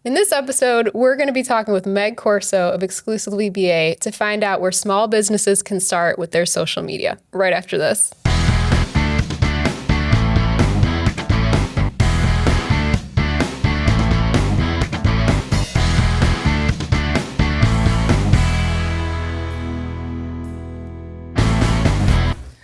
In this episode, we're going to be talking with Meg Corso of Exclusively BA to find out where small businesses can start with their social media right after this.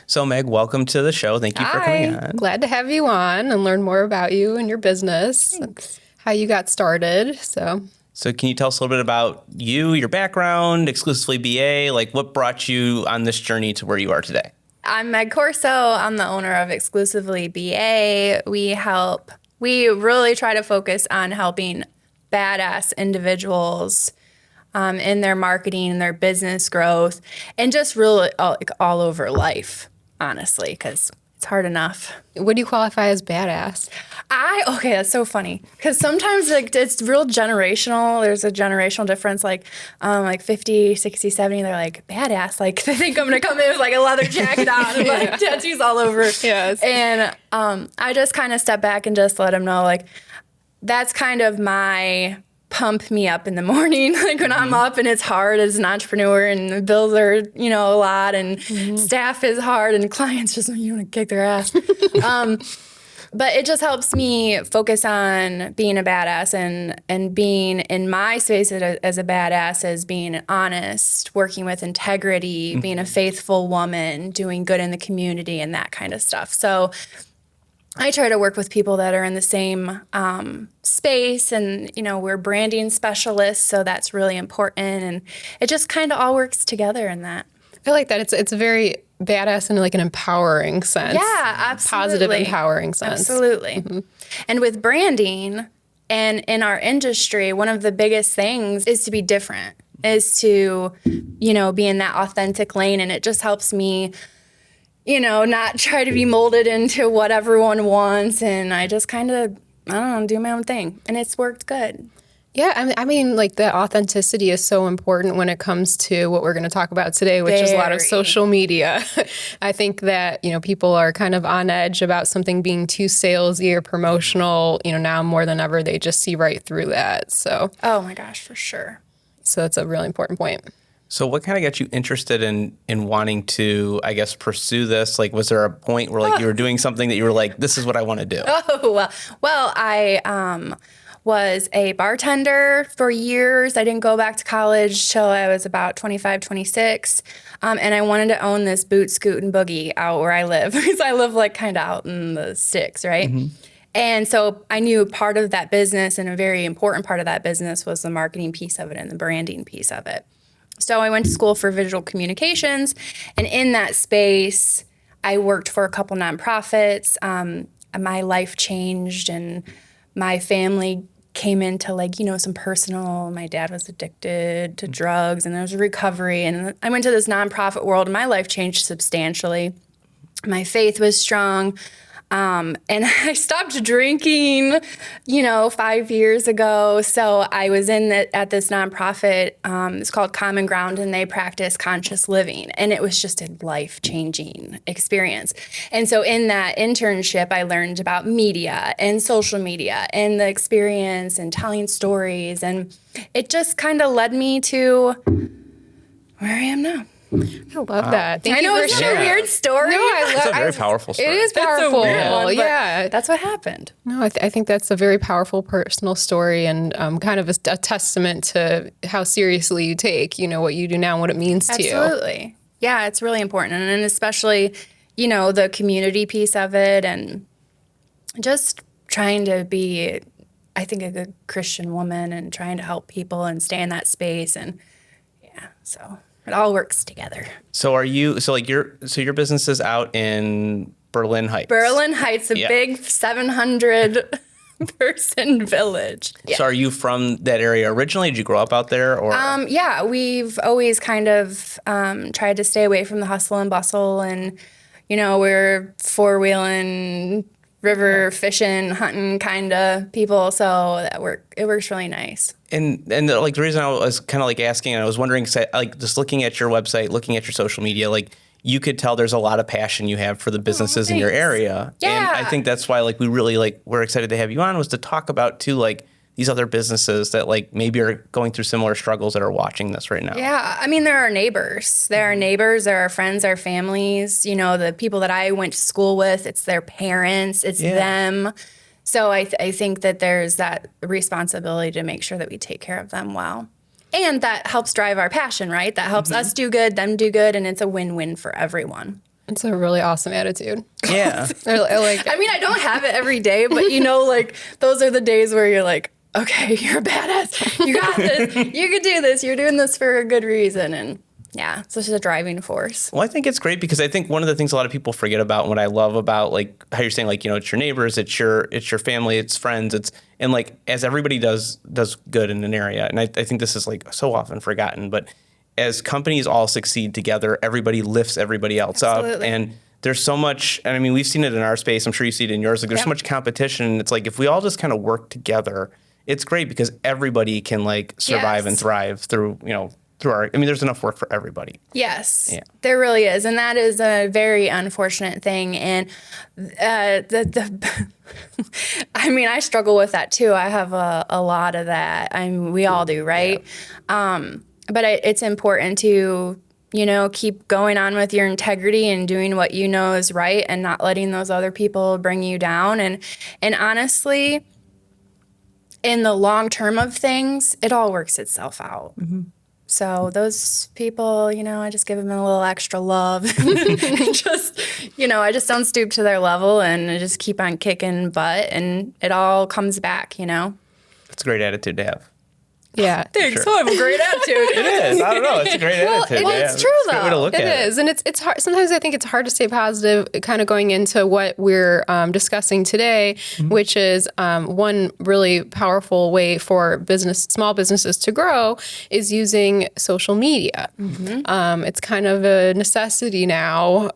So Meg, welcome to the show. Thank you for coming on. Glad to have you on and learn more about you and your business. Thanks. How you got started. So can you tell us a little bit about you, your background, Exclusively BA, like what brought you on this journey to where you are today? I'm Meg Corso. I'm the owner of Exclusively BA. We really try to focus on helping badass individuals in their marketing and their business growth and just really all over life, honestly, because it's hard enough. What do you qualify as badass? Okay, that's so funny. Because sometimes it's real generational. There's a generational difference, like 50, 60, 70, they're like, badass. Like, they think I'm going to come in with like a leather jacket on and like tattoos all over. Yes. And I just kind of step back and just let them know, like, that's kind of my pump me up in the morning, like when I'm up and it's hard as an entrepreneur and the bills are, a lot and staff is hard and clients just want to kick their ass. But it just helps me focus on being a badass and being in my space as a badass as being honest, working with integrity, being a faithful woman, doing good in the community and that kind of stuff. So I try to work with people that are in the same space and, we're branding specialists, so that's really important. And it just kind of all works together in that. I like that. It's a very badass in like an empowering sense. Yeah, absolutely. Positive, empowering sense. Absolutely. Mm-hmm. And with branding and in our industry, one of the biggest things is to be different, is to, be in that authentic lane. And it just helps me not try to be molded into what everyone wants. And I just kind of, do my own thing. And it's worked good. Yeah, I mean, like the authenticity is so important when it comes to what we're going to talk about today, which is a lot of social media. I think that, people are kind of on edge about something being too salesy or promotional. Now more than ever, they just see right through that. So, oh my gosh, for sure. So that's a really important point. So what kind of got you interested in wanting to, I guess, pursue this? Like, was there a point where like you were doing something that you were like, this is what I want to do? Well, I was a bartender for years. I didn't go back to college till I was about 25, 26. And I wanted to own this boot, scoot, and boogie out where I live because I live like kind of out in the sticks, right? Mm-hmm. And so I knew part of that business and a very important part of that business was the marketing piece of it and the branding piece of it. So I went to school for visual communications, and in that space, I worked for a couple nonprofits. My life changed, and my family came into some personal. My dad was addicted to drugs, and there was a recovery, and I went to this nonprofit world, and my life changed substantially. My faith was strong. And I stopped drinking, 5 years ago. So I was at this nonprofit. It's called Common Ground, and they practice conscious living. And it was just a life-changing experience. And so in that internship, I learned about media and social media and the experience and telling stories. And it just kind of led me to where I am now. I love that. I know it's a weird story. No, It's a very powerful story. It is powerful. Yeah. That's what happened. No, I think that's a very powerful personal story and kind of a testament to how seriously you take, what you do now and what it means to you. Absolutely. Yeah, it's really important. And especially, the community piece of it and just trying to be, I think, a good Christian woman and trying to help people and stay in that space. And so it all works together. So your business is out in Berlin Heights. Berlin Heights, a big 700 person village. Yeah. So are you from that area originally? Did you grow up out there? Or yeah, we've always kind of tried to stay away from the hustle and bustle, and we're four-wheeling, river fishing, hunting kind of people, so it works really nice. And the reason I was kind of asking, and I was wondering, just looking at your website, looking at your social media, you could tell there's a lot of passion you have for the businesses in your area. Yeah. And I think that's why we really we're excited to have you on, was to talk about too, these other businesses that like maybe are going through similar struggles that are watching this right now? Yeah, I mean, there are neighbors. There are neighbors, there are friends, our families, you know, the people that I went to school with, it's their parents, it's them. So I think that there's that responsibility to make sure that we take care of them well. And that helps drive our passion, right? That helps us do good, them do good, and it's a win-win for everyone. It's a really awesome attitude. Yeah. I like it. I mean, I don't have it every day, but you know, like those are the days where you're like, okay, you're a badass. You got this. You can do this. You're doing this for a good reason. And yeah, it's just a driving force. Well, I think it's great because I think one of the things a lot of people forget about, and what I love about like how you're saying, like, you know, it's your neighbors, it's your family, it's friends, and like as everybody does good in an area. And I think this is like so often forgotten, but as companies all succeed together, everybody lifts everybody else up. And there's so much, and I mean, we've seen it in our space. I'm sure you see it in yours. Like there's so much competition. It's like, if we all just kind of work together, it's great because everybody can like survive and thrive through, you know, there's enough work for everybody. Yes, there really is. And that is a very unfortunate thing. And I mean, I struggle with that too. I have a lot of that. I mean, we all do, right? Yeah. But it's important to, you know, keep going on with your integrity and doing what you know is right and not letting those other people bring you down. And honestly, in the long term of things, it all works itself out. Mm-hmm. So those people, you know, I just give them a little extra love. Just, you know, I just don't stoop to their level and I just keep on kicking butt and it all comes back, you know. It's a great attitude to have. Yeah. Thanks. Sure. I have a great attitude. It is. I don't know. It's a great attitude. It's true, though. It's a good way to look at it. It is. And it's hard. Sometimes I think it's hard to stay positive, kind of going into what we're discussing today, which is one really powerful way for small businesses to grow is using social media. It's kind of a necessity now.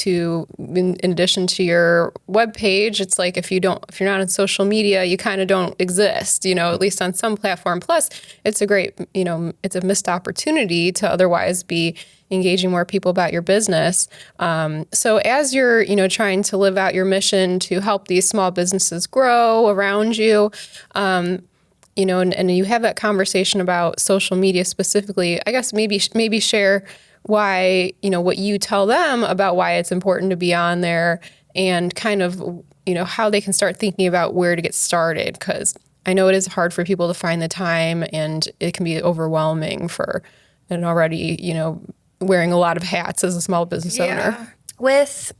In addition to your web page, it's like if you're not on social media, you kind of don't exist, you know, at least on some platform. Plus, it's a great, you know, it's a missed opportunity to otherwise be engaging more people about your business. So as you're, you know, trying to live out your mission to help these small businesses grow around you, you know, and you have that conversation about social media specifically, I guess maybe share why, you know, what you tell them about why it's important to be on there and kind of, you know, how they can start thinking about where to get started. Because I know it is hard for people to find the time and it can be overwhelming for an already, you know, wearing a lot of hats as a small business owner. With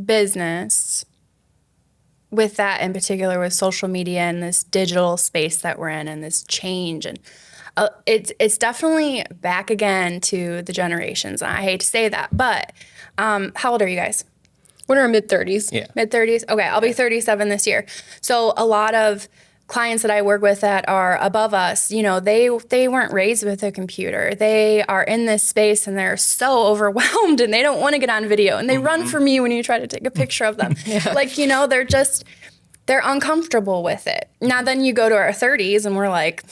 business, with that in particular, with social media and this digital space that we're in and this change and it's definitely back again to the generations. And I hate to say that, but how old are you guys? We're in our mid-30s. Yeah. Mid-30s? Okay, I'll be 37 this year. So a lot of clients that I work with that are above us, you know, they weren't raised with a computer. They are in this space and they're so overwhelmed and they don't want to get on video and they run from you when you try to take a picture of them. Like, you know, they're uncomfortable with it. Now then you go to our 30s and we're like,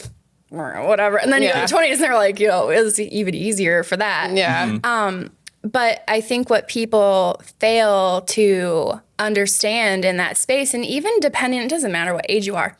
or whatever. And then you go to 20s and they're like, you know, it's even easier for that. Yeah. But I think what people fail to understand in that space, and even depending, it doesn't matter what age you are,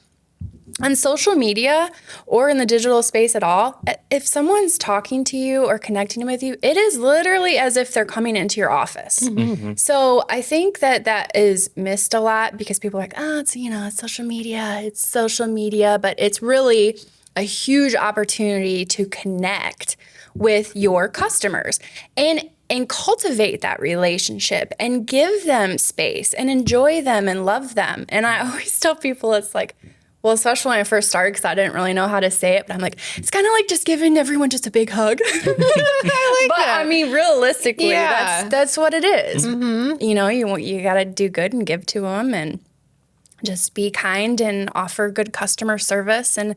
on social media or in the digital space at all, if someone's talking to you or connecting with you, it is literally as if they're coming into your office. So I think that is missed a lot because people are like, oh, it's, you know, it's social media, but it's really a huge opportunity to connect with your customers and cultivate that relationship and give them space and enjoy them and love them. And I always tell people it's like, well, especially when I first started, because I didn't really know how to say it, but I'm like, it's kind of like just giving everyone just a big hug. I mean, realistically, that's what it is. You know, you got to do good and give to them and just be kind and offer good customer service. And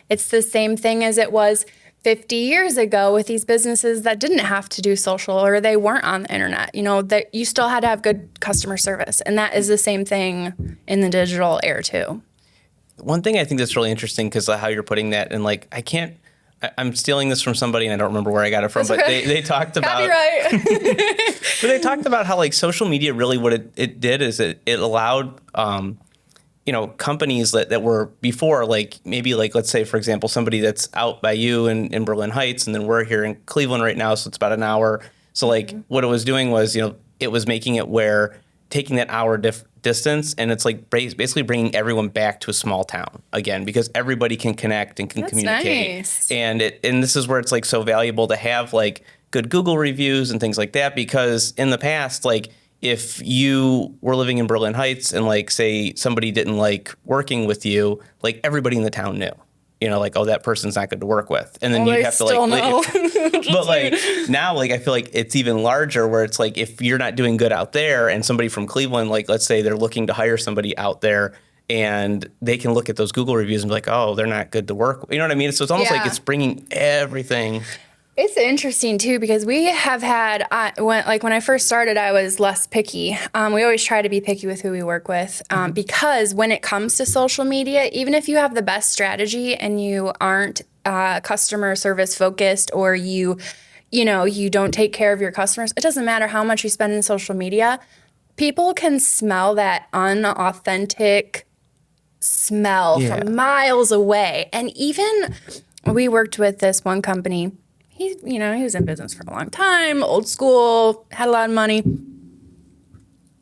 it's the same thing as it was 50 years ago with these businesses that didn't have to do social or they weren't on the internet, you know, that you still had to have good customer service. And that is the same thing in the digital era too. One thing I think that's really interesting because how you're putting that, and like, I'm stealing this from somebody and I don't remember where I got it from, but they talked about, but they talked about how like social media really what it did is it allowed, companies that were before, like maybe like, let's say, for example, somebody that's out by you in Berlin Heights, and then we're here in Cleveland right now, so it's about an hour. So like what it was doing was, it was making it where taking that hour distance, and it's like basically bringing everyone back to a small town again, because everybody can connect and can communicate. Nice. And this is where it's like so valuable to have like good Google reviews and things like that, because in the past, like if you were living in Berlin Heights and like say somebody didn't like working with you, like everybody in the town knew. Like, oh, that person's not good to work with. And then you have to like, know. but like now, like, I feel like it's even larger where it's like, if you're not doing good out there and somebody from Cleveland, like, let's say they're looking to hire somebody out there, and they can look at those Google reviews and be like, oh, they're not good to work with. You know what I mean? So it's almost like it's bringing everything. It's interesting too, because we have had, when I first started, I was less picky. We always try to be picky with who we work with, because when it comes to social media, even if you have the best strategy and you aren't customer service focused, or you don't take care of your customers, it doesn't matter how much you spend in social media. People can smell that unauthentic smell from miles away. And even we worked with this one company. He was in business for a long time, old school, had a lot of money.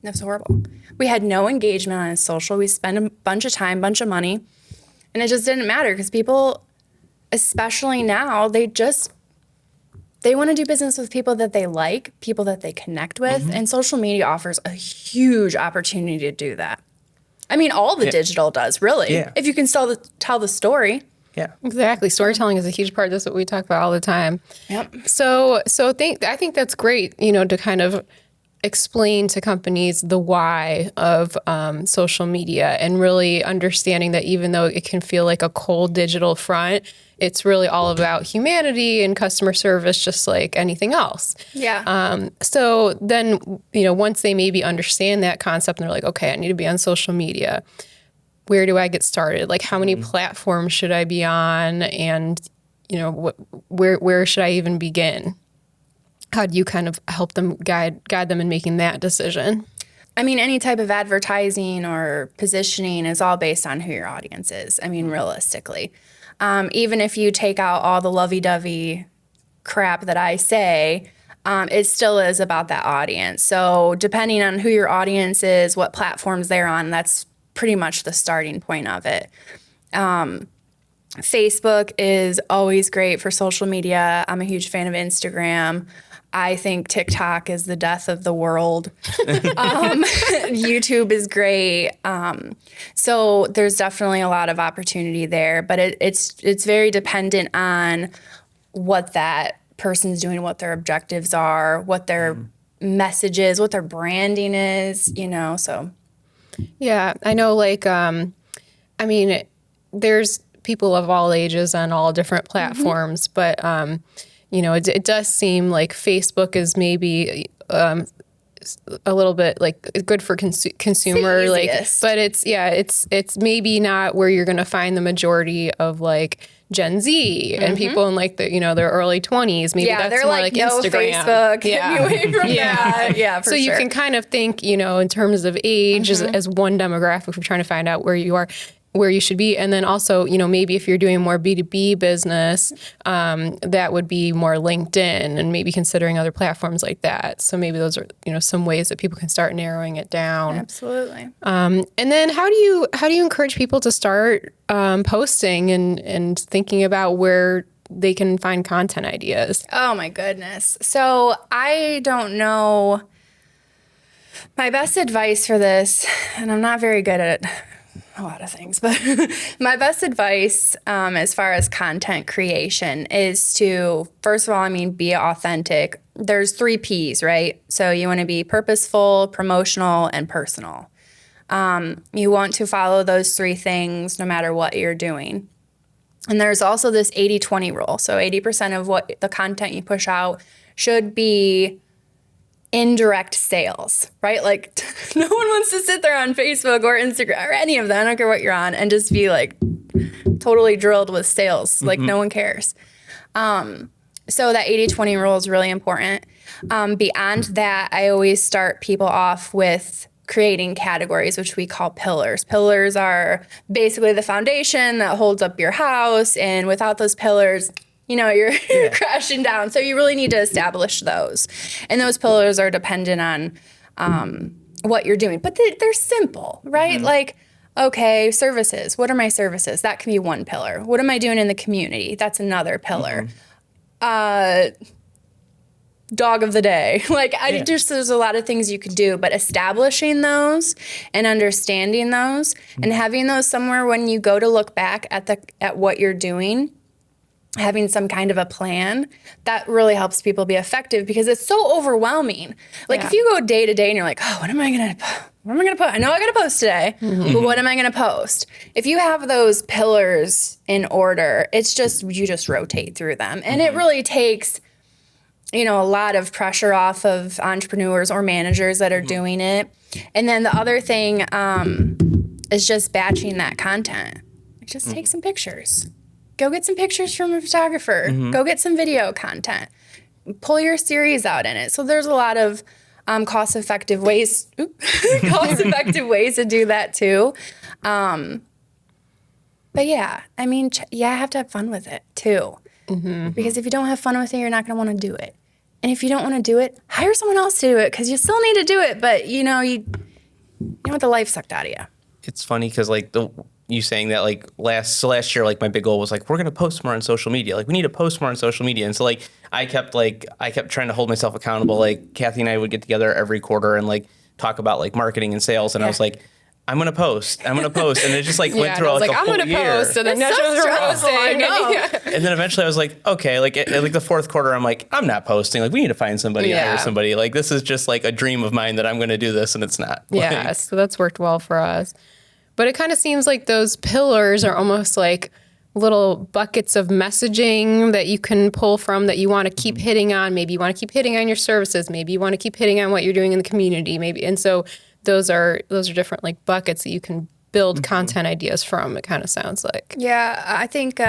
That was horrible. We had no engagement on his social. We spent a bunch of time, bunch of money, and it just didn't matter, because people, especially now, they want to do business with people that they like, people that they connect with, and social media offers a huge opportunity to do that. I mean, all the digital does, really, if you can still tell the story. Yeah, exactly. Storytelling is a huge part. That's what we talk about all the time. Yep. So I think that's great, to kind of explain to companies the why of social media, and really understanding that even though it can feel like a cold digital front, it's really all about humanity and customer service, just like anything else. Yeah. So then, once they maybe understand that concept and they're like, okay, I need to be on social media. Where do I get started? Like, how many platforms should I be on? And, where should I even begin? How do you kind of help them guide them in making that decision? I mean, any type of advertising or positioning is all based on who your audience is. I mean, realistically, even if you take out all the lovey-dovey crap that I say, it still is about that audience. So depending on who your audience is, what platforms they're on, that's pretty much the starting point of it. Facebook is always great for social media. I'm a huge fan of Instagram. I think TikTok is the death of the world. YouTube is great. So there's definitely a lot of opportunity there, but it's very dependent on what that person's doing, what their objectives are, what their message is, what their branding is, so. Yeah, I know, there's people of all ages on all different platforms, but, it does seem like Facebook is maybe a little bit like good for consumer, but it's maybe not where you're going to find the majority of like Gen Z and people in like their early 20s. Maybe that's they're more like Instagram. Facebook. Get me away from that. Yeah, for so sure. you can kind of think, in terms of age as one demographic if you're trying to find out where you are, where you should be. And then also, maybe if you're doing more B2B business, that would be more LinkedIn, and maybe considering other platforms like that. So maybe those are, some ways that people can start narrowing it down. Absolutely. And then how do you encourage people to start posting and thinking about where they can find content ideas? Oh my goodness. So I don't know. My best advice for this, and I'm not very good at a lot of things, but my best advice as far as content creation is to, first of all, be authentic. There's 3 P's, right? So you want to be purposeful, promotional, and personal. You want to follow those 3 things no matter what you're doing. And there's also this 80-20 rule. So 80% of what the content you push out should be indirect sales, right? Like no one wants to sit there on Facebook or Instagram or any of them, I don't care what you're on, and just be like totally drilled with sales. Like no one cares. So that 80-20 rule is really important. Beyond that, I always start people off with creating categories, which we call pillars. Pillars are basically the foundation that holds up your house. And without those pillars, you're crashing down. So you really need to establish those. And those pillars are dependent on what you're doing. But they're simple, right? Like, okay, services. What are my services? That can be one pillar. What am I doing in the community? That's another pillar. Dog of the day. Like, there's a lot of things you could do, but establishing those and understanding those and having those somewhere when you go to look back at what you're doing, having some kind of a plan, that really helps people be effective because it's so overwhelming. Like if you go day to day and you're like, oh, what am I going to post? I know I got to post today, but what am I going to post? If you have those pillars in order, you just rotate through them. And it really takes, a lot of pressure off of entrepreneurs or managers that are doing it. And then the other thing is just batching that content. Just take some pictures. Go get some pictures from a photographer. Go get some video content. Pull your series out in it. So there's a lot of cost-effective ways to do that too. But yeah, I mean, you have to have fun with it too. Because if you don't have fun with it, you're not going to want to do it. And if you don't want to do it, hire someone else to do it because you still need to do it. But you want the life sucked out of you. It's funny because like you saying that like last year, like my big goal was like, we're going to post more on social media. Like we need to post more on social media. And so like, I kept trying to hold myself accountable. Like Kathie and I would get together every quarter and like talk about like marketing and sales. And I was like, I'm going to post. And it just like went through like a whole year. I'm going to post. And then posting. And then eventually I was like, okay, like at like the fourth quarter, I'm like, I'm not posting. Like we need to find somebody, hire somebody. Like this is just like a dream of mine that I'm going to do this and it's not. Yeah. So that's worked well for us. But it kind of seems like those pillars are almost like little buckets of messaging that you can pull from that you want to keep hitting on. Maybe you want to keep hitting on your services. Maybe you want to keep hitting on what you're doing in the community. Maybe. And so those are different like buckets that you can build content ideas from, it kind of sounds like. Yeah, I think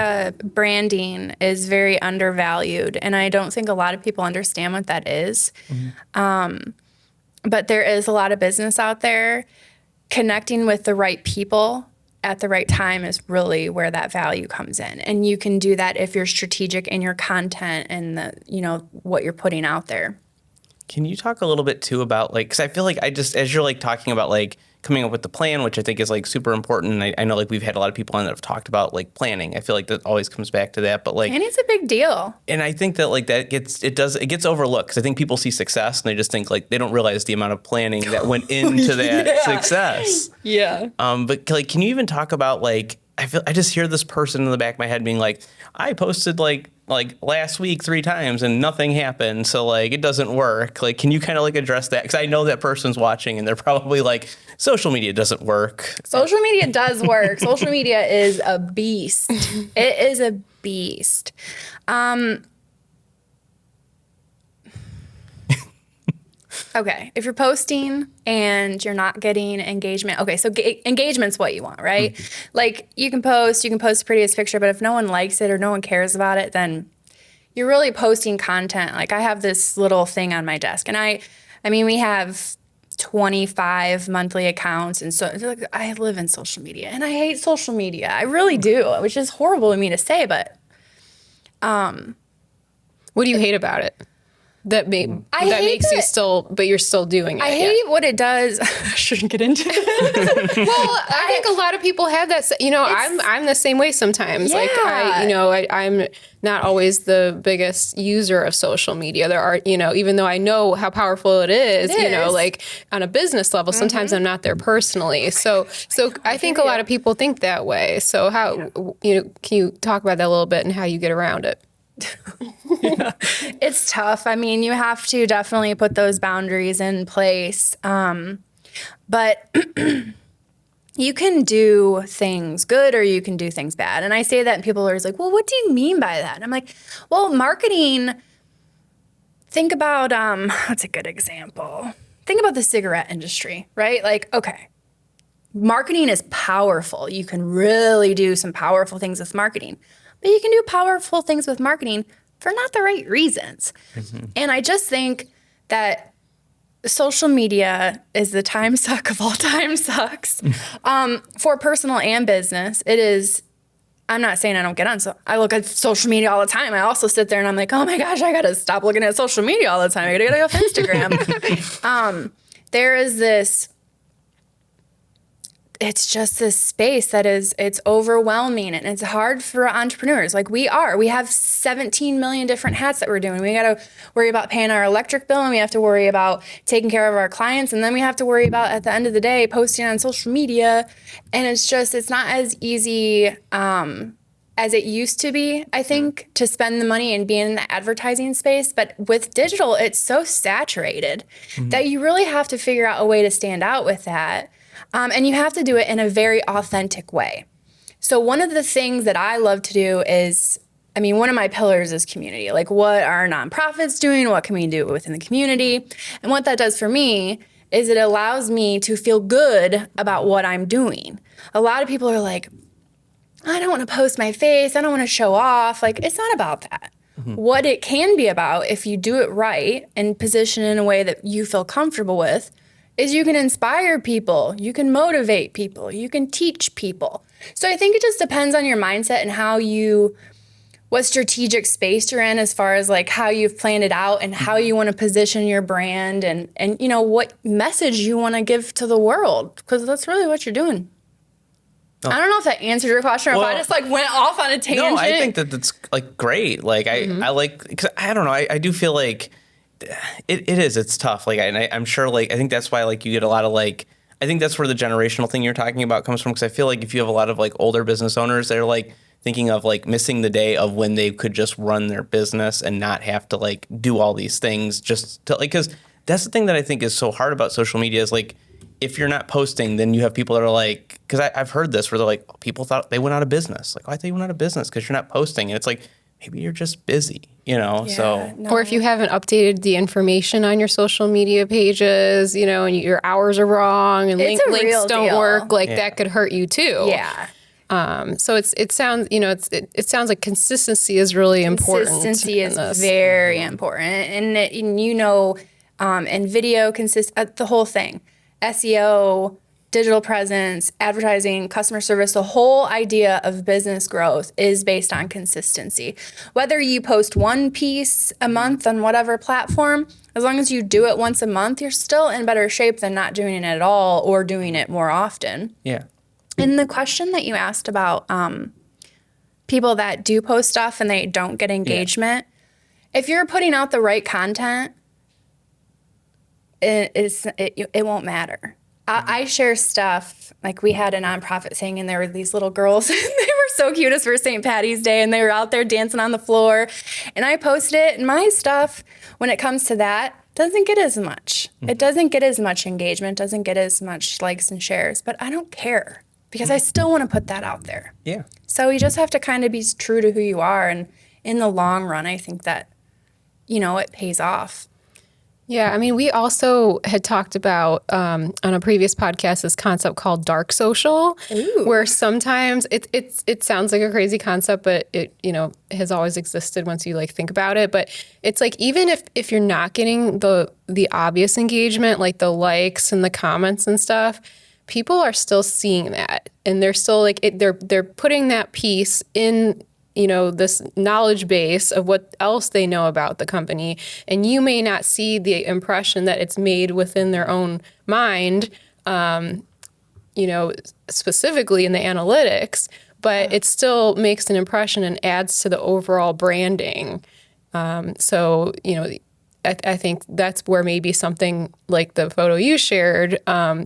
branding is very undervalued. And I don't think a lot of people understand what that is. But there is a lot of business out there. Connecting with the right people at the right time is really where that value comes in. And you can do that if you're strategic in your content and what you're putting out there. Can you talk a little bit too about like, because I feel like as you're like talking about like coming up with the plan, which I think is like super important. And I know like we've had a lot of people on that have talked about like planning. I feel like that always comes back to that, but like, and it's a big deal. And I think that like it gets overlooked because I think people see success and they just think like they don't realize the amount of planning that went into that success. Yeah. But like, can you even talk about like, I just hear this person in the back of my head being like, I posted like last week 3 times and nothing happened. So like, it doesn't work. Like, can you kind of like address that? Cause I know that person's watching and they're probably like, social media doesn't work. Social media does work. Social media is a beast. It is a beast. Okay, if you're posting and you're not getting engagement, okay, so engagement's what you want, right? Like you can post the prettiest picture, but if no one likes it or no one cares about it, then you're really posting content. Like I have this little thing on my desk and I mean, we have 25 monthly accounts. And so like, I live in social media and I hate social media. I really do, which is horrible of me to say, but. What do you hate about it? That makes you still, but you're still doing it. I hate what it does. I shouldn't get into it. Well, I think a lot of people have that. I'm the same way sometimes. Yeah. Like I'm not always the biggest user of social media. There are, even though I know how powerful it is, like on a business level, sometimes I'm not there personally. So I think a lot of people think that way. So how, can you talk about that a little bit and how you get around it? Yeah. It's tough. I mean, you have to definitely put those boundaries in place. But you can do things good or you can do things bad. And I say that and people are always like, well, what do you mean by that? And I'm like, well, marketing, think about, what's a good example? Think about the cigarette industry, right? Like, okay, marketing is powerful. You can really do some powerful things with marketing. But you can do powerful things with marketing for not the right reasons. And I just think that social media is the time suck of all time sucks. For personal and business, it is. I'm not saying I don't get on. So I look at social media all the time. I also sit there and I'm like, oh my gosh, I got to stop looking at social media all the time. I got to get off Instagram. There is this, it's just this space that it's overwhelming and it's hard for entrepreneurs. Like we have 17 million different hats that we're doing. We got to worry about paying our electric bill, and we have to worry about taking care of our clients. And then we have to worry about, at the end of the day, posting on social media. And it's not as easy as it used to be, I think, to spend the money and be in the advertising space. But with digital, it's so saturated that you really have to figure out a way to stand out with that. And you have to do it in a very authentic way. So one of the things that I love to do is, one of my pillars is community. Like, what are nonprofits doing? What can we do within the community? And what that does for me is it allows me to feel good about what I'm doing. A lot of people are like, I don't want to post my face. I don't want to show off. Like, it's not about that. What it can be about, if you do it right and position in a way that you feel comfortable with, is you can inspire people, you can motivate people, you can teach people. So I think it just depends on your mindset and what strategic space you're in as far as like how you've planned it out and how you want to position your brand and what message you want to give to the world, because that's really what you're doing. Oh. I don't know if that answered your question or if I just like went off on a tangent. No, I think that's like great. Like I like, because I don't know, I do feel like it's tough. Like, I'm sure, like, I think that's why, like, you get a lot of, like, I think that's where the generational thing you're talking about comes from. Because I feel like if you have a lot of, like, older business owners, they're, like, thinking of, like, missing the day of when they could just run their business and not have to, like, do all these things just to, like, because that's the thing that I think is so hard about social media is, like, if you're not posting, then you have people that are like, because I've heard this where they're like, people thought they went out of business. Like, I thought you went out of business because you're not posting. And it's like, maybe you're just busy, so. No. Or if you haven't updated the information on your social media pages, and your hours are wrong and links don't work, like that could hurt you too. Yeah. So it sounds, it sounds like consistency is really important. Consistency is very important. And video the whole thing, SEO, digital presence, advertising, customer service, the whole idea of business growth is based on consistency. Whether you post one piece a month on whatever platform, as long as you do it once a month, you're still in better shape than not doing it at all or doing it more often. Yeah. And the question that you asked about people that do post stuff and they don't get engagement, if you're putting out the right content, it won't matter. I share stuff, like we had a nonprofit thing and there were these little girls, and they were so cute. It's for St. Patty's Day and they were out there dancing on the floor. And I posted it, and my stuff, when it comes to that, doesn't get as much. It doesn't get as much engagement, doesn't get as much likes and shares, but I don't care because I still want to put that out there. Yeah. So you just have to kind of be true to who you are. And in the long run, I think that, it pays off. Yeah, we also had talked about on a previous podcast this concept called dark social, where sometimes it sounds like a crazy concept, but it has always existed once you like think about it. But it's like even if you're not getting the obvious engagement, like the likes and the comments and stuff, people are still seeing that, and they're still like they're putting that piece in this knowledge base of what else they know about the company. And you may not see the impression that it's made within their own mind, specifically in the analytics, but it still makes an impression and adds to the overall branding. I think that's where maybe something like the photo you shared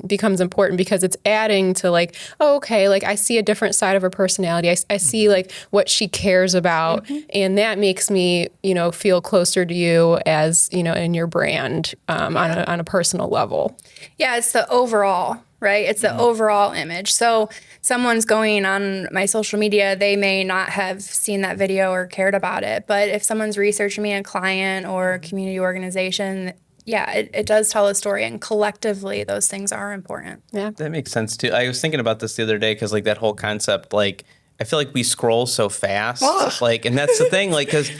becomes important, because it's adding to like, oh, okay, like I see a different side of her personality. I see like what she cares about. And that makes me, feel closer to you as, in your brand on a personal level. Yeah, it's the overall, right? It's the overall image. So someone's going on my social media, they may not have seen that video or cared about it. But if someone's researching me, a client or a community organization, it does tell a story. And collectively, those things are important. Yeah, that makes sense too. I was thinking about this the other day because like that whole concept, like I feel like we scroll so fast, like, and that's the thing, like, because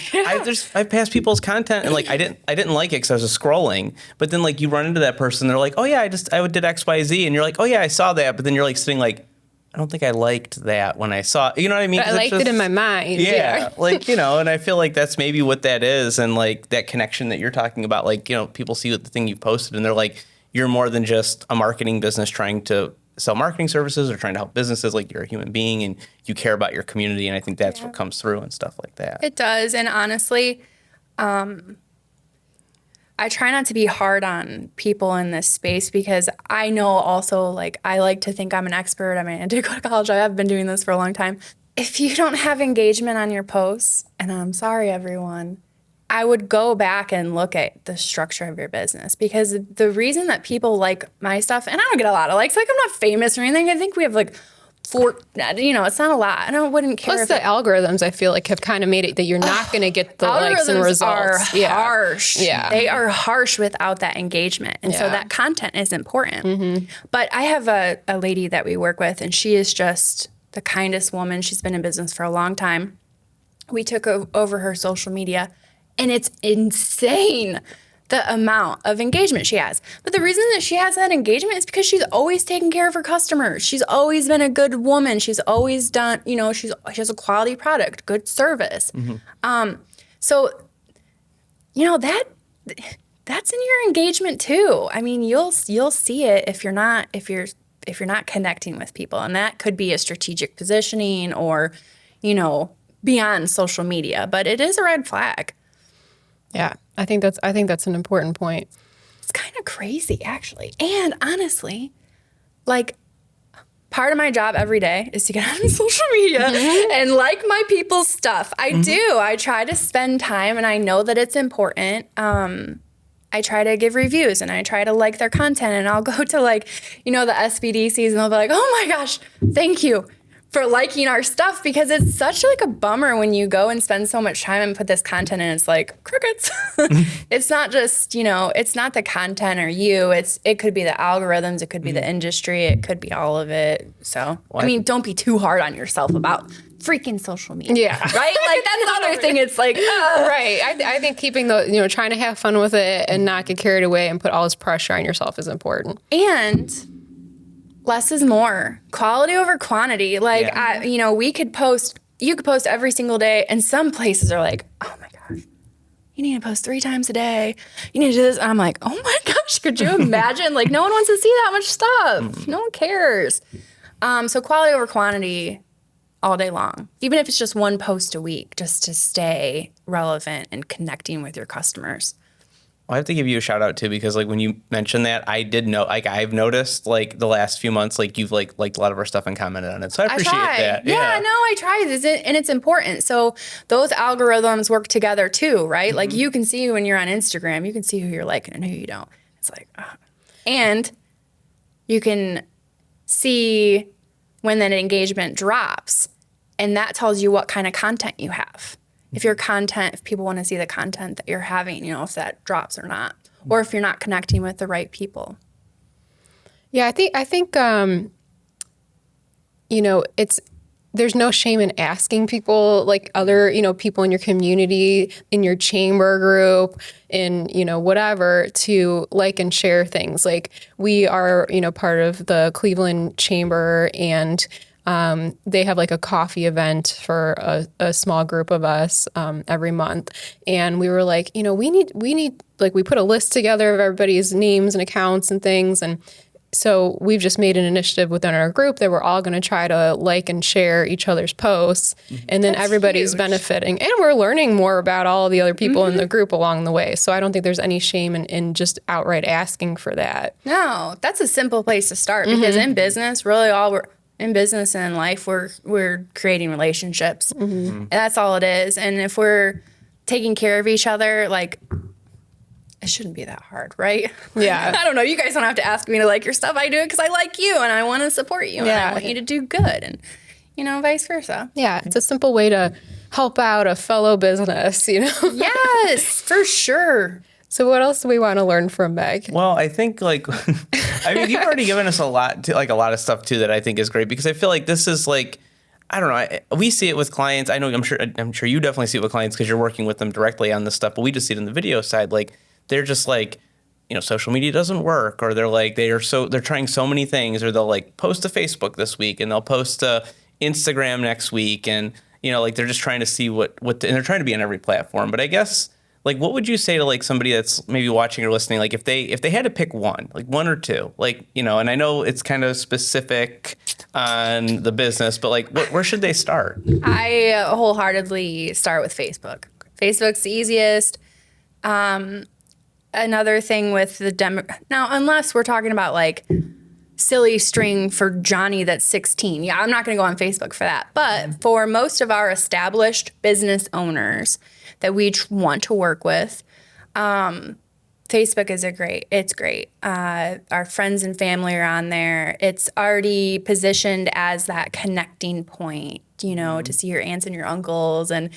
I've passed people's content and like I didn't like it because I was just scrolling, but then like you run into that person, they're like, oh yeah, I did X, Y, Z, and you're like, oh yeah, I saw that, but then you're like sitting like, I don't think I liked that when I saw it. You know what I mean? But I liked it in my mind. Yeah, like, you know, and I feel like that's maybe what that is, and like that connection that you're talking about, like, you know, people see what the thing you posted and they're like, you're more than just a marketing business trying to sell marketing services or trying to help businesses. Like, you're a human being and you care about your community, and I think that's what comes through and stuff like that. It does, and honestly, I try not to be hard on people in this space because I know also, like, I like to think I'm an expert. I mean, I did go to college. I have been doing this for a long time. If you don't have engagement on your posts, and I'm sorry, everyone, I would go back and look at the structure of your business, because the reason that people like my stuff, and I don't get a lot of likes, like, I'm not famous or anything. I think we have like it's not a lot. And I wouldn't care. Plus the algorithms, I feel like, have kind of made it that you're not going to get the likes and results. Are harsh. Yeah. They are harsh without that engagement. And so that content is important. Mm-hmm. But I have a lady that we work with, and she is just the kindest woman. She's been in business for a long time. We took over her social media, and it's insane the amount of engagement she has. But the reason that she has that engagement is because she's always taken care of her customers. She's always been a good woman. She's always done, she has a quality product, good service. Mm-hmm. So, that's in your engagement too. I mean, you'll see it if you're not connecting with people. And that could be a strategic positioning or, beyond social media, but it is a red flag. Yeah, I think that's an important point. It's kind of crazy, actually. And honestly, like, part of my job every day is to get on social media and like my people's stuff. I do. I try to spend time, and I know that it's important. I try to give reviews, and I try to like their content, and I'll go to, like, the SBDCs, and they'll be like, oh my gosh, thank you for liking our stuff, because it's such like a bummer when you go and spend so much time and put this content and it's like crickets. It's not just, it's not the content or you, it could be the algorithms, it could be the industry, it could be all of it. So, don't be too hard on yourself about freaking social media. Yeah. Right? Like, that's the other thing. It's like, right. I think keeping trying to have fun with it and not get carried away and put all this pressure on yourself is important. And less is more. Quality over quantity. Like, you could post every single day, and some places are like, oh my gosh, you need to post 3 times a day. You need to do this. And I'm like, oh my gosh, could you imagine? Like, no one wants to see that much stuff. No one cares. So quality over quantity all day long, even if it's just 1 post a week, just to stay relevant and connecting with your customers. Well, I have to give you a shout out too, because like when you mentioned that, I did know, like, I've noticed like the last few months, like you've liked a lot of our stuff and commented on it. So I appreciate that. Yeah, no, I tried, and it's important. So those algorithms work together too, right? Mm-hmm. Like, you can see when you're on Instagram, you can see who you're liking and who you don't. It's like, and you can see when that engagement drops, and that tells you what kind of content you have. If people want to see the content that you're having, if that drops or not, or if you're not connecting with the right people. Yeah, I think there's no shame in asking people, like other, people in your community, in your chamber group, in, whatever, to like and share things. Like, we are, part of the Cleveland Chamber, and they have like a coffee event for a small group of us every month. And we were like, we need, like, we put a list together of everybody's names and accounts and things. And so we've just made an initiative within our group that we're all going to try to like and share each other's posts. And then everybody's benefiting. And we're learning more about all of the other people in the group along the way. So I don't think there's any shame in just outright asking for that. No, that's a simple place to start, because in business, really in business and in life, we're creating relationships. And that's all it is. And if we're taking care of each other, like, it shouldn't be that hard, right? Yeah. I don't know. You guys don't have to ask me to like your stuff. I do it because I like you and I want to support you and I want you to do good, and, vice versa. Yeah. It's a simple way to help out a fellow business, Yes, for sure. So what else do we want to learn from Meg? Well, I think you've already given us a lot of stuff too that I think is great, because I feel like this is like, I don't know. We see it with clients. I know I'm sure you definitely see it with clients because you're working with them directly on this stuff. But we just see it in the video side. Like they're just like, social media doesn't work, or they're like they're trying so many things, or they'll like post to Facebook this week and they'll post to Instagram next week, and like they're just trying to see and they're trying to be on every platform. But I guess like what would you say to like somebody that's maybe watching or listening, like if they had to pick one or two, like and I know it's kind of specific on the business, but like where should they start? I wholeheartedly start with Facebook. Facebook's the easiest. Another thing with now, unless we're talking about like silly string for Johnny that's 16. Yeah, I'm not going to go on Facebook for that. But for most of our established business owners that we want to work with, Facebook is it's great. Our friends and family are on there. It's already positioned as that connecting point, to see your aunts and your uncles. And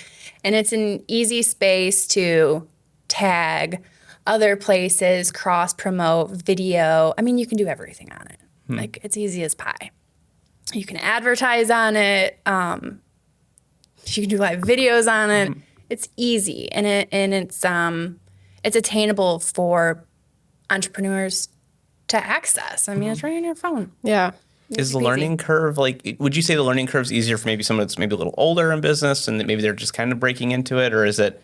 it's an easy space to tag other places, cross-promote, video. I mean, you can do everything on it. Like, it's easy as pie. You can advertise on it. You can do live videos on it. It's easy, and it's attainable for entrepreneurs to access. I mean, it's right on your phone. Yeah. Is the learning curve, like, would you say the learning curve is easier for maybe someone that's maybe a little older in business and that maybe they're just kind of breaking into it? Or is it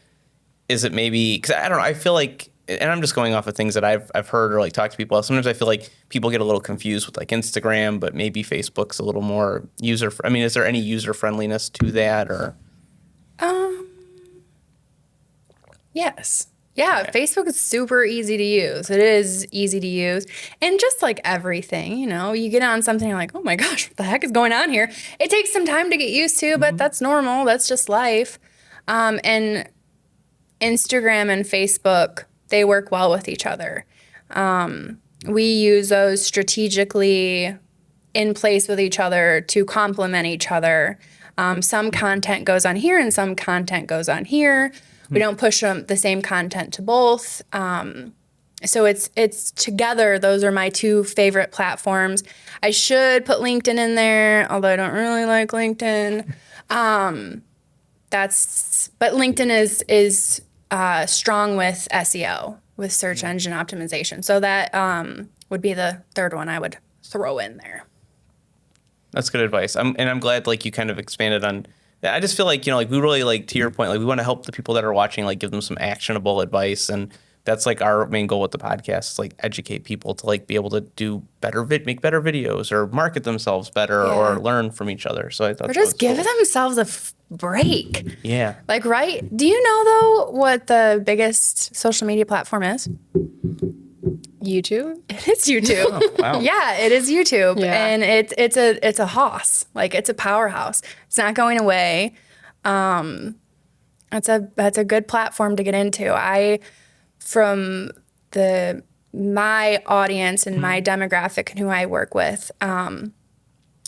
maybe, because I don't know, I feel like, and I'm just going off of things that I've heard or like talked to people. Sometimes I feel like people get a little confused with like Instagram, but maybe Facebook's a little more is there any user friendliness to that, or? Yes. Yeah, okay. Facebook is super easy to use. It is easy to use. And just like everything, you get on something, you're like, oh my gosh, what the heck is going on here? It takes some time to get used to, but that's normal. That's just life. And Instagram and Facebook, they work well with each other. We use those strategically in place with each other to complement each other. Some content goes on here and some content goes on here. We don't push the same content to both. So it's together. Those are my two favorite platforms. I should put LinkedIn in there, although I don't really like LinkedIn. But LinkedIn is strong with SEO, with search engine optimization. So that would be the third one I would throw in there. That's good advice. I'm glad like you kind of expanded on. I just feel like like we really like, to your point, like we want to help the people that are watching, like give them some actionable advice, and that's like our main goal with the podcast, like educate people to like be able to do better, make better videos, or market themselves better, or learn from each other. So I thought, or just give themselves a break. Yeah. Like, right? Do you know though what the biggest social media platform is? YouTube? It is YouTube. Oh, wow. Yeah, it is YouTube. Yeah. And it's a hoss. Like, it's a powerhouse. It's not going away. That's a good platform to get into. From my audience and my demographic and who I work with,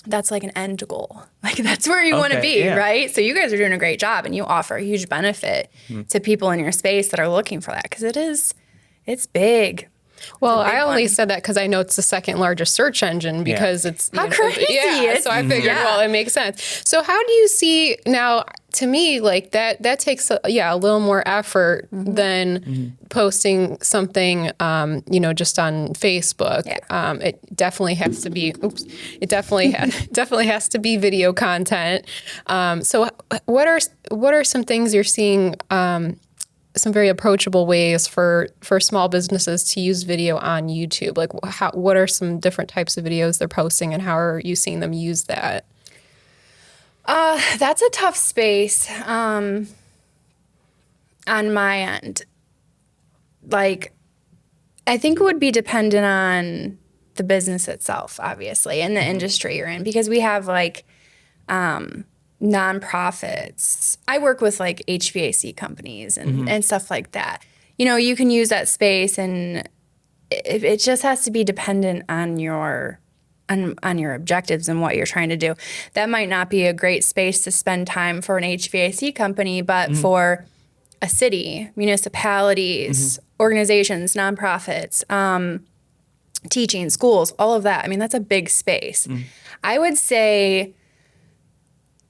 that's like an end goal. Like, that's where you want to be, right? So you guys are doing a great job, and you offer a huge benefit to people in your space that are looking for that, because it's big. Well, I only said that because I know it's the second largest search engine, because it's how crazy. Yeah, so I figured, well, it makes sense. So how do you see now? To me, like that takes a little more effort than posting something, just on Facebook. Yeah. It definitely has to be. It definitely has to be video content. So what are some things you're seeing? Some very approachable ways for small businesses to use video on YouTube? Like, what are some different types of videos they're posting, and how are you seeing them use that? That's a tough space on my end. Like, I think it would be dependent on the business itself, obviously, and the industry you're in, because we have like nonprofits. I work with like HVAC companies and stuff like that. You can use that space, and it just has to be dependent on your objectives and what you're trying to do. That might not be a great space to spend time for an HVAC company, but for a city, municipalities, organizations, nonprofits, teaching, schools, all of that. I mean, that's a big space. I would say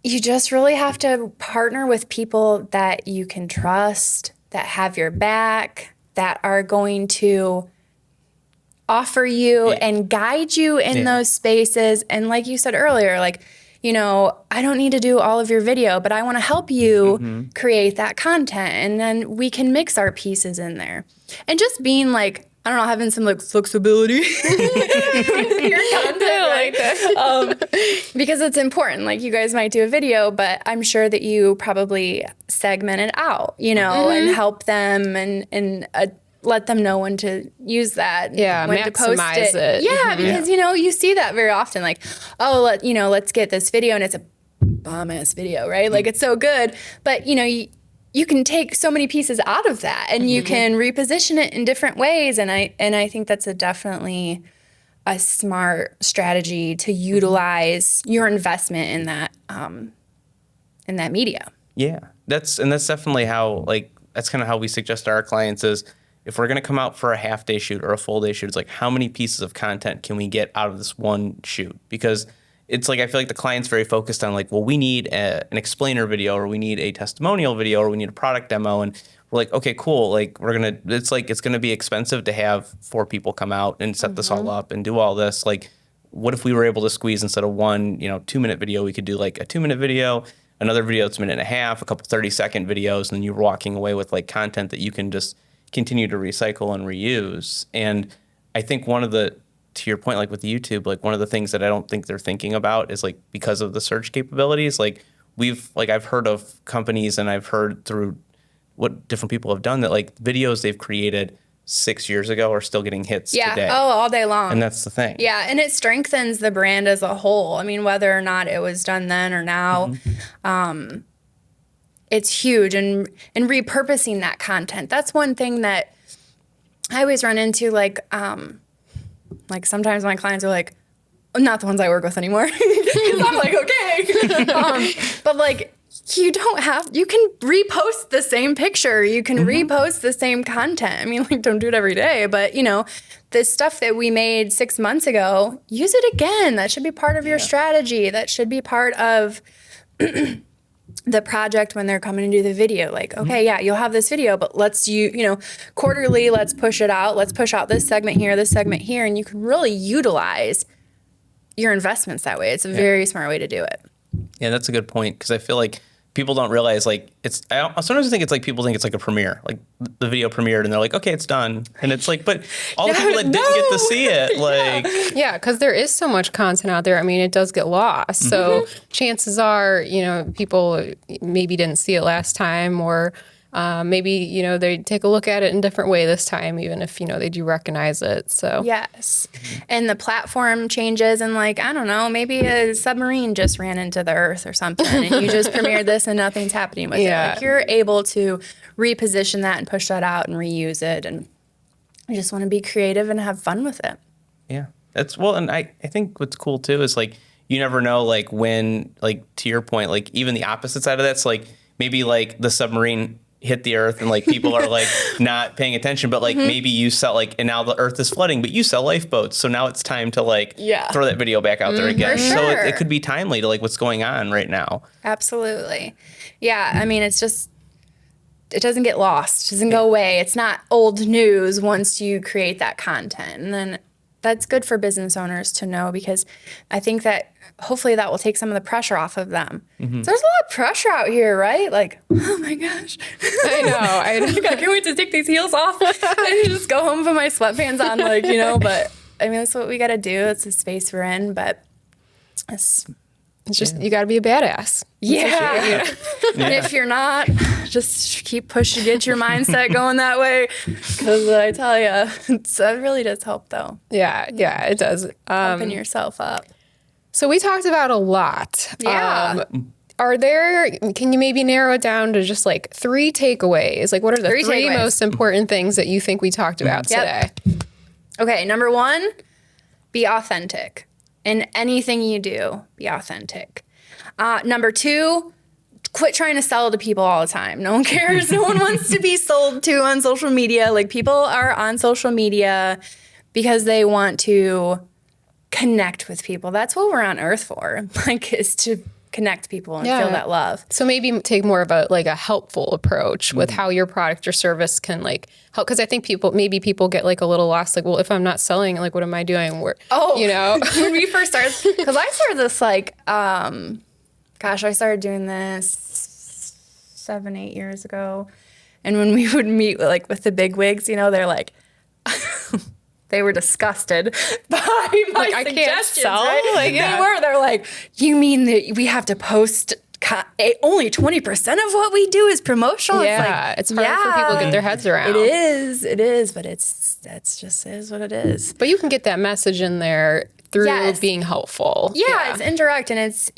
you just really have to partner with people that you can trust, that have your back, that are going to offer you and guide you in those spaces. And like you said earlier, like, I don't need to do all of your video, but I want to help you create that content. And then we can mix our pieces in there. And just being like, I don't know, having some like flexibility in your content, right? Because it's important. Like you guys might do a video, but I'm sure that you probably segment it out, and help them and let them know when to use that. Yeah, when maximize to post it. Yeah, because you see that very often. Like, let's get this video, and it's a bomb ass video, right? Like it's so good, but you can take so many pieces out of that, and you can reposition it in different ways. And I think that's definitely a smart strategy to utilize your investment in that media. Yeah, that's definitely how that's kind of how we suggest to our clients is if we're going to come out for a half day shoot or a full day shoot, it's like how many pieces of content can we get out of this one shoot? Because it's like I feel like the client's very focused on like, well, we need an explainer video, or we need a testimonial video, or we need a product demo, and we're like, okay, cool. Like it's going to be expensive to have 4 people come out and set this all up and do all this. Like, what if we were able to squeeze instead of one 2-minute video, we could do like a 2-minute video, another video that's a minute and a half, a couple 30-second videos, and then you're walking away with like content that you can just continue to recycle and reuse. And I think to your point, like with YouTube, like one of the things that I don't think they're thinking about is like because of the search capabilities, like I've heard of companies and I've heard through what different people have done that like videos they've created 6 years ago are still getting hits today. Oh, all day long. And that's the thing. Yeah, and it strengthens the brand as a whole. I mean, whether or not it was done then or now, it's huge. And repurposing that content, that's one thing that I always run into, like sometimes my clients are like, not the ones I work with anymore, because I'm like, okay. But like, you can repost the same picture. You can repost the same content. I mean, like, don't do it every day, but this stuff that we made 6 months ago, use it again. That should be part of your strategy. That should be part of the project when they're coming to do the video. Like, okay, yeah, you'll have this video, but let's quarterly, let's push it out. Let's push out this segment here, and you can really utilize your investments that way. It's a very smart way to do it. Yeah, that's a good point, because I feel like people don't realize I sometimes think it's like people think it's like a premiere, like the video premiered and they're like, okay, it's done. And it's like, but all the people that didn't get to see it, like. Yeah, because there is so much content out there. I mean, it does get lost. So chances are, people maybe didn't see it last time, or maybe, they take a look at it in a different way this time, even if, they do recognize it. So yes. And the platform changes, and like, I don't know, maybe a submarine just ran into the earth or something, and you just premiered this and nothing's happening with it. Like, you're able to reposition that and push that out and reuse it. And I just want to be creative and have fun with it. Yeah. And I think what's cool too is like, you never know, like when, like to your point, like even the opposite side of that's like, maybe like the submarine hit the earth and like people are like not paying attention, but like maybe you sell like, and now the earth is flooding, but you sell lifeboats. So now it's time to like throw that video back out there again. Sure. So it could be timely to like what's going on right now. Absolutely. Yeah. I mean, it doesn't get lost. It doesn't go away. It's not old news once you create that content. And then that's good for business owners to know, because I think that hopefully that will take some of the pressure off of them. So there's a lot of pressure out here, right? Like, oh my gosh. I know. I can't wait to take these heels off and just go home and put my sweatpants on, like, but I mean, that's what we got to do. It's the space we're in, but it's just, you got to be a badass. Yeah. And if you're not, just keep pushing, get your mindset going that way. Because I tell you, it really does help, though. Yeah, it does. Pumping yourself up. So we talked about a lot. Yeah. Can you maybe narrow it down to just like 3 takeaways? Like, what are the three most important things that you think we talked about today? Okay, number 1, be authentic. In anything you do, be authentic. Number 2, quit trying to sell to people all the time. No one cares. No one wants to be sold to on social media. Like, people are on social media because they want to connect with people. That's what we're on earth for, like, is to connect people and feel that love. So maybe take more of a helpful approach with how your product or service can like help. Because I think people get like a little lost. Like, well, if I'm not selling, like, what am I doing? When we first started, because I started this I started doing this 7-8 years ago. And when we would meet with the big wigs, they're like, they were disgusted by my I suggestions. Can't sell? Right? They're like, you mean that we have to post only 20% of what we do is promotional? Yeah, it's hard for people to get their heads around. It is, but that's just is what it is. But you can get that message in there through being helpful. Yeah, it's indirect, and it's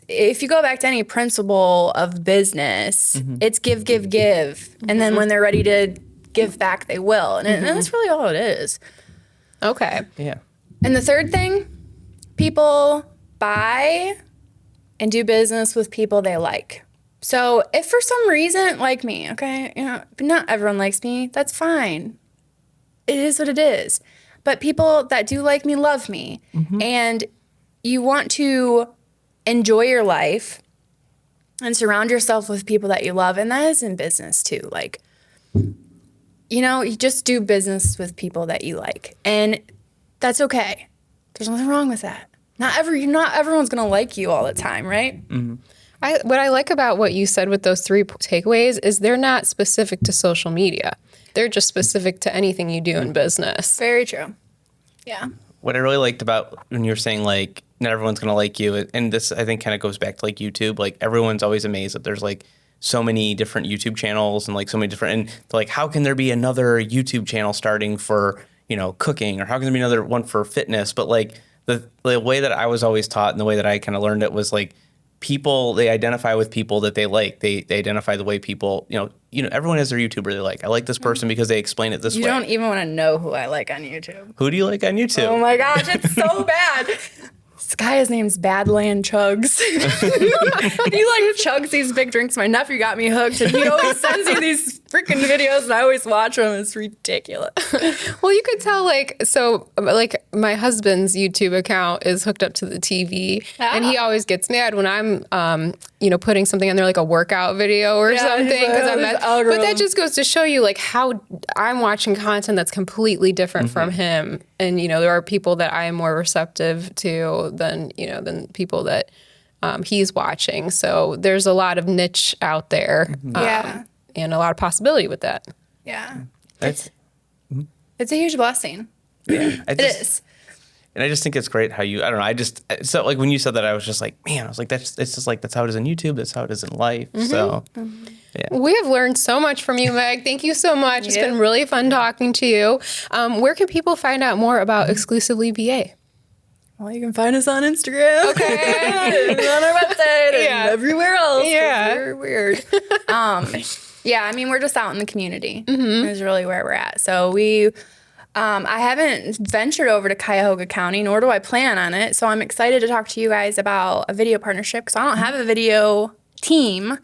if you go back to any principle of business, it's give, and then when they're ready to give back, they will, and that's really all it is. Okay. Yeah. And the third thing, people buy and do business with people they like. So if for some reason, like me, okay, not everyone likes me, that's fine. It is what it is. But people that do like me love me. And you want to enjoy your life and surround yourself with people that you love. And that is in business too. Like, you just do business with people that you like. And that's okay. There's nothing wrong with that. Not everyone's going to like you all the time, right? What I like about what you said with those 3 takeaways is they're not specific to social media. They're just specific to anything you do in business. Very true. Yeah. What I really liked about when you were saying like not everyone's gonna like you, and this I think kind of goes back to like YouTube. Like everyone's always amazed that there's like so many different YouTube channels and like so many different, and like how can there be another YouTube channel starting for cooking, or how can there be another one for fitness? But like the way that I was always taught and the way that I kind of learned it was like people, they identify with people that they like. They identify the way people, everyone has their YouTuber they like. I like this person because they explain it this way. You don't even want to know who I like on YouTube. Who do you like on YouTube? Oh my gosh, it's so bad. This guy, his name's Badland Chugs. He chugs these big drinks. My nephew got me hooked, and he always sends me these freaking videos, and I always watch them. It's ridiculous. Well, you could tell, my husband's YouTube account is hooked up to the TV, and he always gets mad when I'm, putting something on there, like a workout video or something. But that just goes to show you, like, how I'm watching content that's completely different from him. And, there are people that I am more receptive to than people that he's watching. So there's a lot of niche out there. And a lot of possibility with that. Yeah. It's a huge blessing. Yeah. It is. And I just think it's great how you, I don't know, so like when you said that, I was just like, man, I was like, it's just like, that's how it is on YouTube. That's how it is in life. So, yeah. We have learned so much from you, Meg. Thank you so much. It's been really fun talking to you. Where can people find out more about Exclusively VA? Well, you can find us on Instagram. Okay. And on our website and everywhere else. Yeah. We're weird. We're just out in the community is really where we're at. So I haven't ventured over to Cuyahoga County, nor do I plan on it. So I'm excited to talk to you guys about a video partnership because I don't have a video team.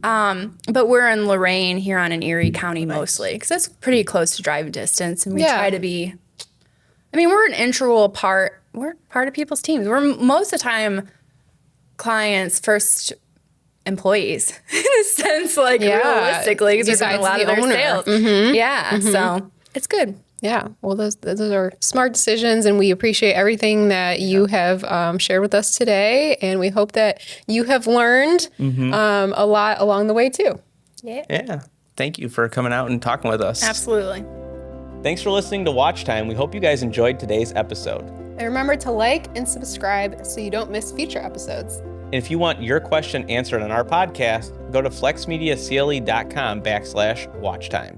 But we're in Lorain, Huron, and Erie County mostly because that's pretty close to driving distance. And we try to be, we're an integral part. We're part of people's teams. We're most of the time clients' first employees in a sense, realistically, because we're doing a lot of their sales. Yeah, so it's good. Yeah, well, those are smart decisions, and we appreciate everything that you have shared with us today, and we hope that you have learned a lot along the way, too. Yeah. Thank you for coming out and talking with us. Absolutely. Thanks for listening to Watch Time. We hope you guys enjoyed today's episode. And remember to like and subscribe so you don't miss future episodes. And if you want your question answered on our podcast, go to flexmediacle.com/watchtime.